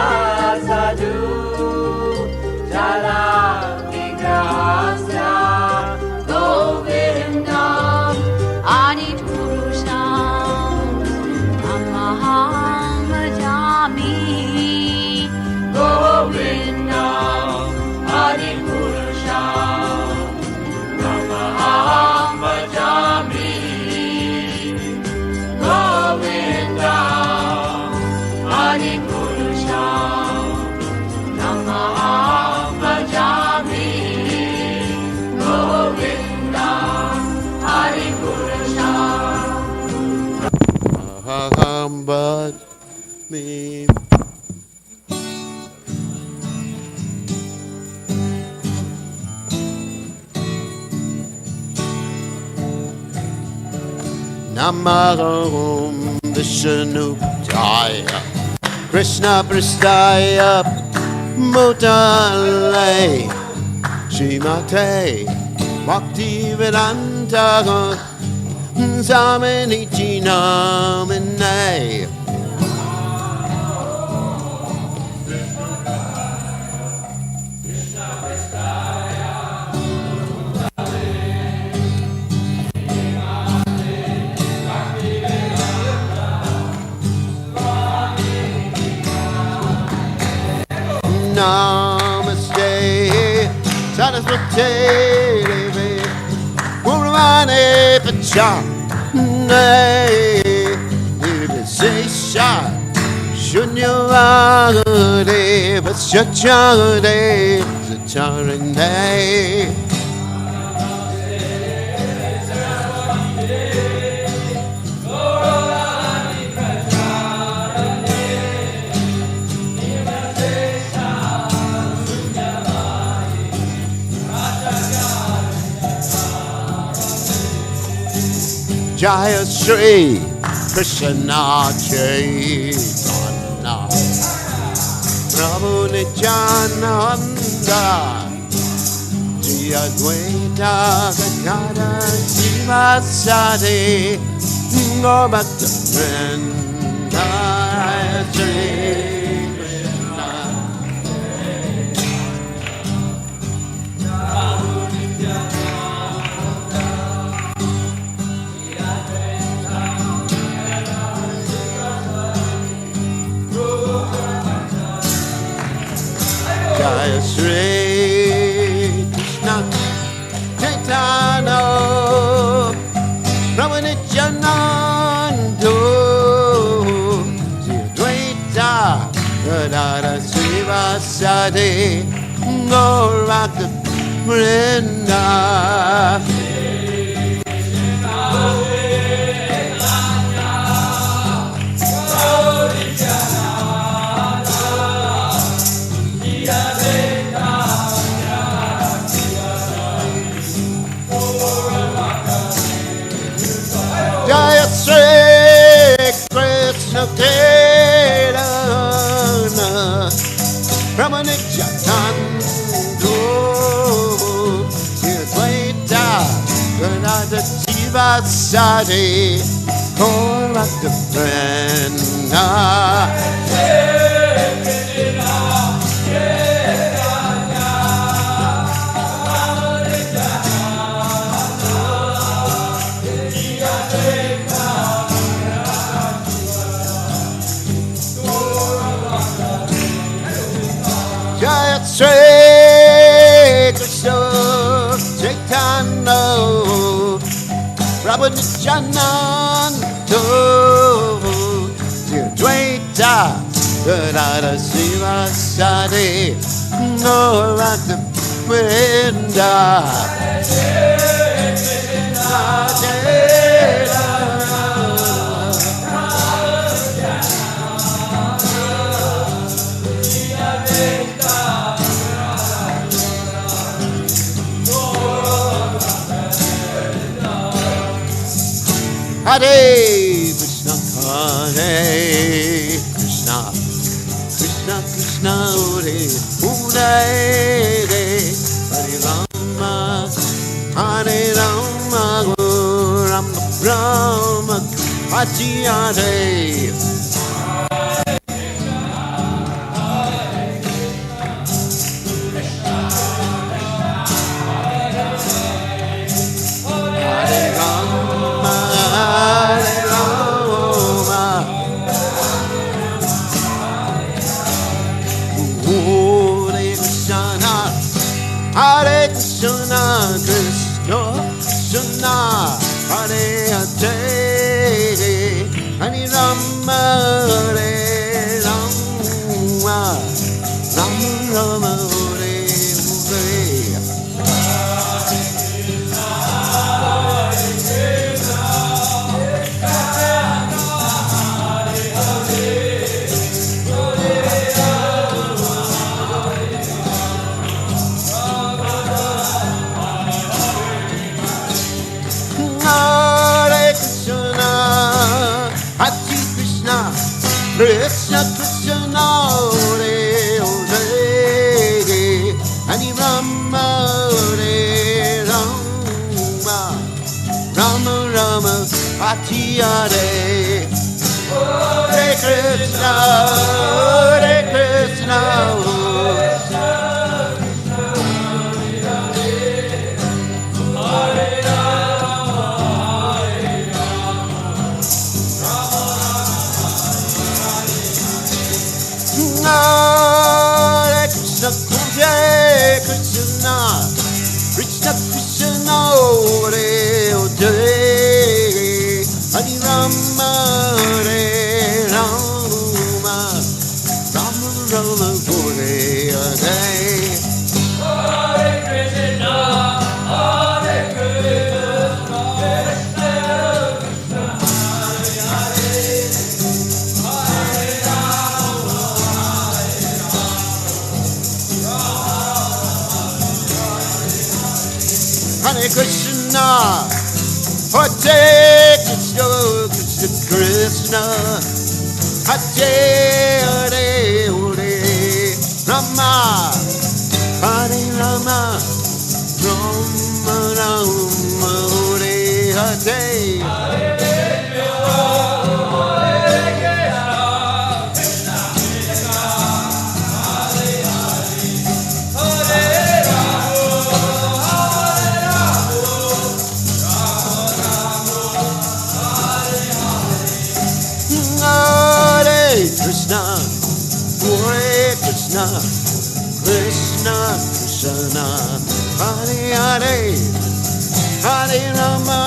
Sadhu Jala Vigrahasya Govindam Adi Purusham Amaham Bhajami Govindam Adi Purusham Amaham Bhajami Govindam Adi Purusham Namaham Bhajami Govindam Adi Purusham Aham Bhajami. Namarum Vishnu Jaya Krishna Prastaya Mutale Shrimate Bhakti Vedanta Samanichi Namine Namaste Saraswati Devi Guruvane Pachane Nirvisesha Shunyavagade Vasyachagade Sacharane Jaya Shri Krishna Chaitanya Prabhu Nityananda Shri Advaita Gadadhara Sivasadi Gaur Bhakta Vrinda Shri Krishna Jaya Shri Krishna Chaitanya Prabhu Nityananda Shri Advaita Gadadhara Sivasadi Gaur Bhakta Vrinda Jaya Shri Krishna Chaitanya Prabhu Nityananda Shri Advaita Gadadhara Sivasadi Gaur Bhakta Vrinda Jaya Shri Krishna Chaitanya Prabhu Nityananda Shri Advaita Gadadhara Sivasadi Gaur Bhakta Vrinda Hare Krishna, Hare Krishna, Krishna Krishna, Hare Hare, Hare Rama, Hare Rama, Rama Rama, Hare Hare. Hare Krishna, Krishna Krishna, Hare Hare, Hare Rama, Hare Rama, Rama Rama, Hare Hare. Hare Krishna, Hare Krishna, Krishna Krishna, Hare Hare, Hare Rama, Hare Rama, Rama Rama, Hare Hare. Hare Krishna, Hare Krishna, Hare Krishna, Hare Krishna, Krishna Krishna, Hare Hare, Hare Rama, Hare Rama, Rama Rama, Hare Hare. Hare Krishna, Hare Krishna, Krishna Krishna, Hare Hare, Hare Rama,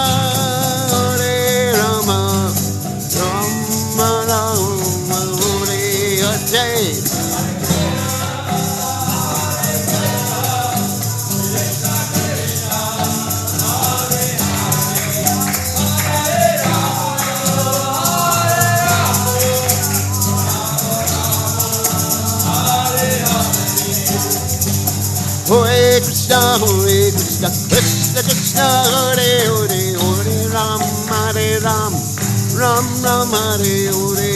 Hare Rama, Rama Rama, Hare Hare. Krishna, Hare Krishna, Krishna Krishna, Hare Hare, Hare Rama, Hare Rama, Rama Rama, Hare Hare.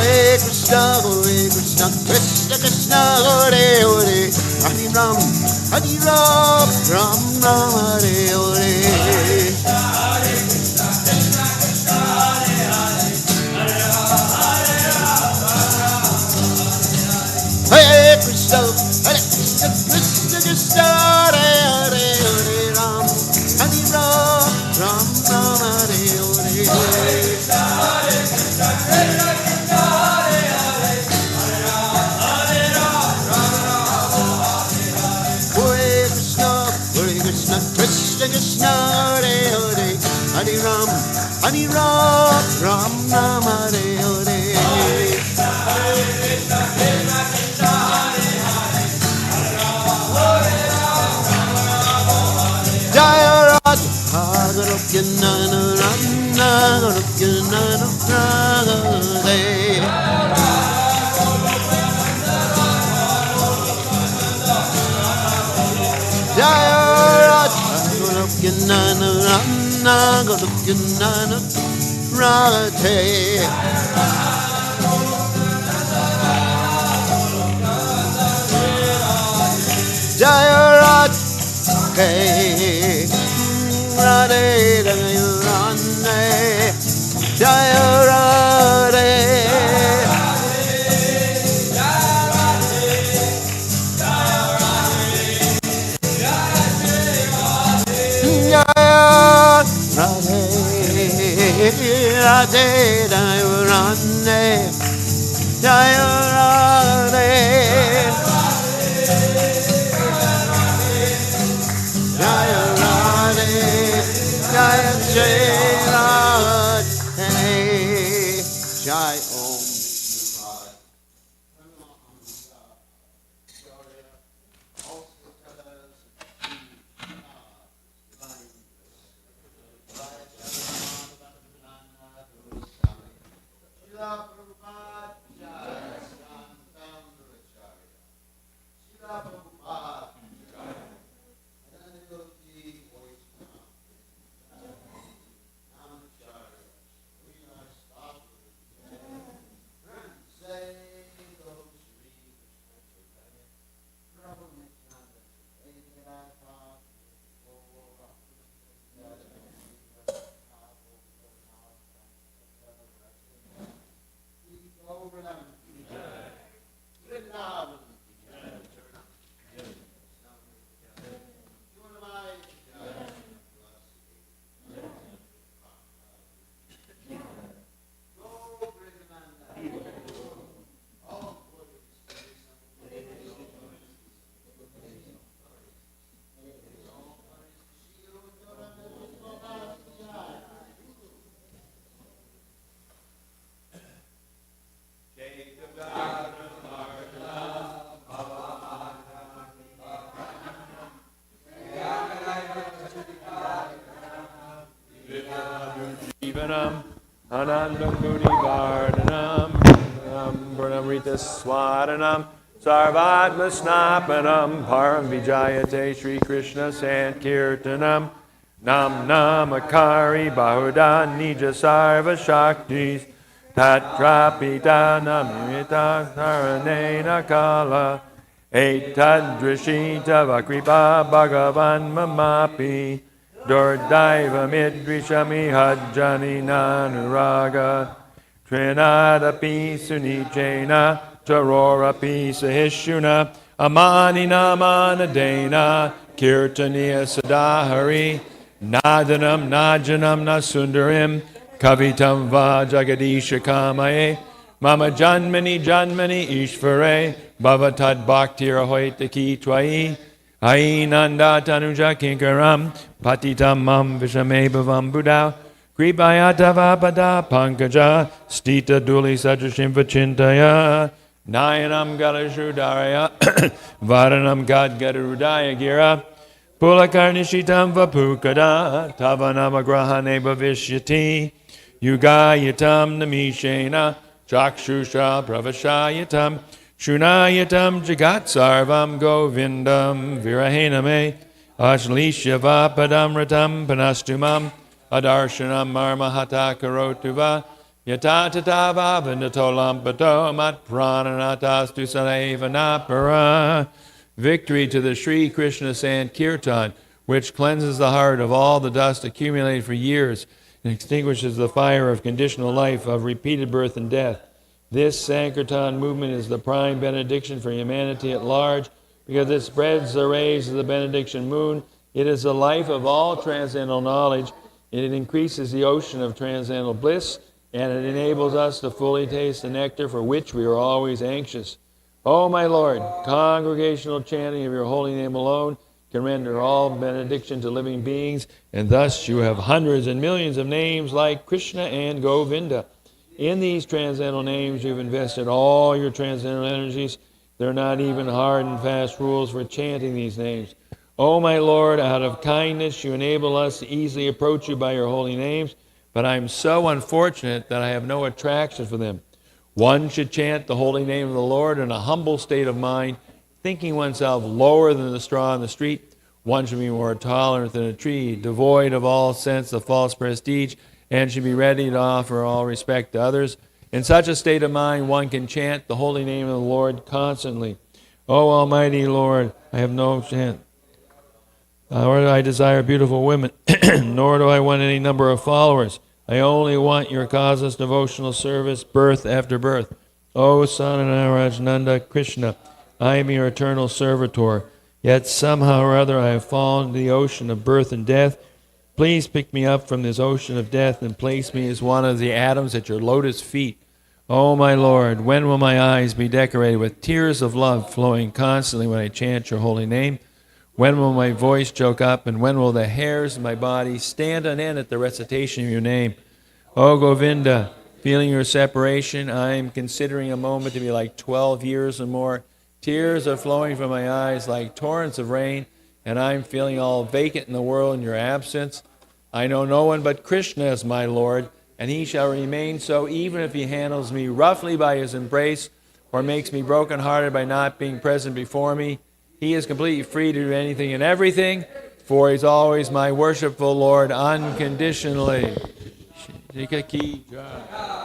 Hare Krishna, Krishna Krishna, Hare Hare, Hare Ram, Hare Ram, Ram Ram, Hare Hare. Hare Krishna, Krishna Krishna, Hare Hare, Hare Ram, Ram Ram, Hare Hare. Hare Krishna, Krishna Krishna, Hare Hare, Hare Ram, Ram Ram, Hare Hare. Krishna Krishna, Hare Hare, Hare Ram, Ram Ram, Hare Hare. Jaya Radha Goloka Nana Rana Goloka Nana Rana. nana nana Goloka nana Radhe Jaya Radhe Radhe Radhe Jaya Radhe Radhe Radhe Radhe Jaya Radhe Jaya Radhe Jaya Radhe Jai Om. Anandam Gudi Vardhanam Purnamrita Swadanam Sarvatma Snapanam Param Vijayate Sri Krishna Sankirtanam Nam Namakari Bahuda Nija Sarva Shaktis Tatrapita Namirita Taranena Kala Etadrishita Vakripa Bhagavan Mamapi Durdaiva Midrishami Hajjani Nanuraga Trinadapi Sunichena Tarorapi Sahishuna Amani Namanadena Kirtaniya Sadahari Nadanam Najanam Nasundarim Kavitam Va Jagadisha Kamaye Mama Janmani Janmani Ishvare Bhavatad Bhaktir Hoitaki Twai Ainanda Tanuja Kinkaram Patitam Mam Vishame Bhavam Buddha Kripayata Vapada Pankaja Stita Duli Sadrashim Vachintaya Nayanam Galashudaraya Varanam Gad Gadarudaya Gira Pulakarnishitam Vapukada Tavanamagrahane Bhavishyati Yugayatam Namishena Chakshusha Pravashayatam Shunayatam Jagat Sarvam Govindam Virahename Ashlishya Vapadam Ratam Panastumam Adarshanam Marmahata Karotuva Yatatatava Vindatolam Mat Prananatastu Sadevanapara. Victory to the Sri Krishna Sankirtan, which cleanses the heart of all the dust accumulated for years and extinguishes the fire of conditional life, of repeated birth and death. This Sankirtan movement is the prime benediction for humanity at large, because it spreads the rays of the benediction moon. It is the life of all transcendental knowledge. It increases the ocean of transcendental bliss, and it enables us to fully taste the nectar for which we are always anxious. O my Lord, congregational chanting of your holy name alone can render all benediction to living beings, and thus you have hundreds and millions of names like Krishna and Govinda. In these transcendental names, you've invested all your transcendental energies. There are not even hard and fast rules for chanting these names. O my Lord, out of kindness, you enable us to easily approach you by your holy names, but I am so unfortunate that I have no attraction for them. One should chant the holy name of the Lord in a humble state of mind, thinking oneself lower than the straw in the street. One should be more tolerant than a tree, devoid of all sense of false prestige, and should be ready to offer all respect to others. In such a state of mind, one can chant the holy name of the Lord constantly. O Almighty Lord, I have no chant, nor do I desire beautiful women, nor do I want any number of followers. I only want your causeless devotional service, birth after birth. O Son of Narajnanda Krishna, I am your eternal servitor. Yet somehow or other I have fallen into the ocean of birth and death. Please pick me up from this ocean of death and place me as one of the atoms at your lotus feet. O my Lord, when will my eyes be decorated with tears of love flowing constantly when I chant your holy name? When will my voice choke up, and when will the hairs of my body stand on end at the recitation of your name? O Govinda, feeling your separation, I am considering a moment to be like 12 years or more. Tears are flowing from my eyes like torrents of rain, and I am feeling all vacant in the world in your absence. I know no one but Krishna as my Lord, and he shall remain so even if he handles me roughly by his embrace or makes me broken-hearted by not being present before me. He is completely free to do anything and everything, for he's always my worshipful Lord unconditionally. Shri Ki Jai.